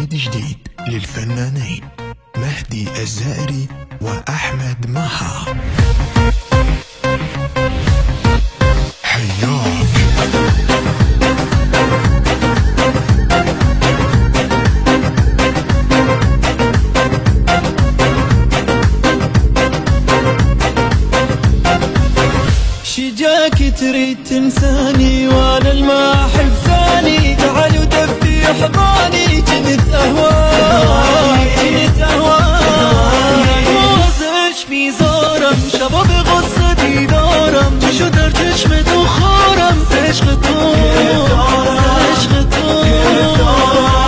جديد للفنانين مهدي الزائري وأحمد مها. حياك شجاك تريد تنساني وانا الما احب ثاني، تعال ودفي حضاني جنت اهواك وغزش في زارم شباب غصتي دارم شو درتش مدخورم تشغطون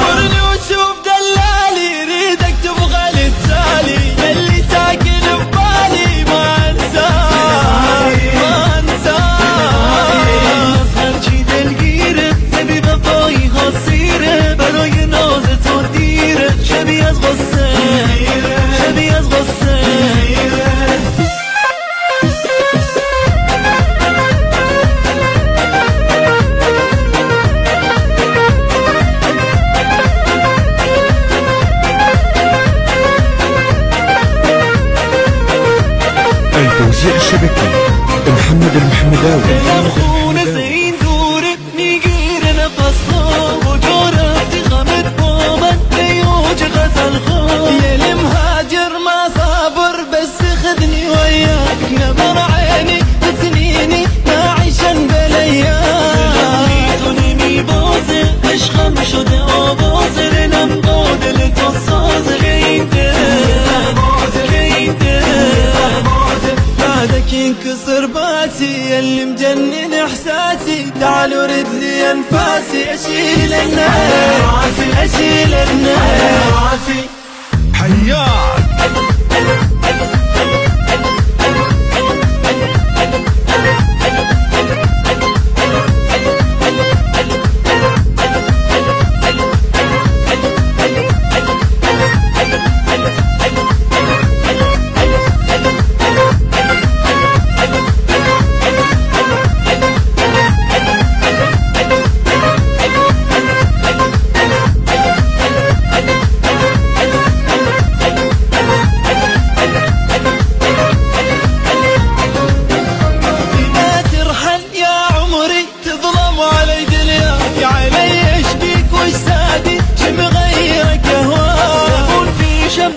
ورني وتشوف دلالي ريدك تبغى للتالي اللي ساكن ببالي ما انساك خرجي دلگیره نبی وفایی ها سیره برای نازت و دیره شبیه از غصه شبیه از غصه التوزيع الشبكي محمد المحمداوي. خونه زین دوره میگیره نفسها و جارفتی خمت با من بیوج غزل خواه یه مهاجر ما صابر بس خذني وياك نظر عيني تسنيني نعيشا بالايام نمی بازه عشقم شده آوازه نم قادل تو ساز غیده بعدك ينكسر باتي اللي مجنن احساسي تعال ورد لي انفاسي اشيل النار اشيل النار حياك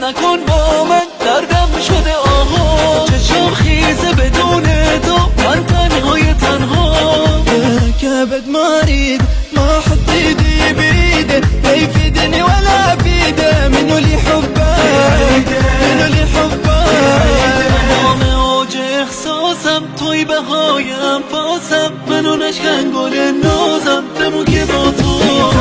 نکن با من دردم شده آها چشم خیزه بدون تو من تنهای تنها كبد مريض ما حط ايدي بيده لا يفيدني ولا بيده منو اللي حبه منو اللي حبه تمام اوج احساسم توی بهای انفاسم منو نشکن گل نازم بمون که با تو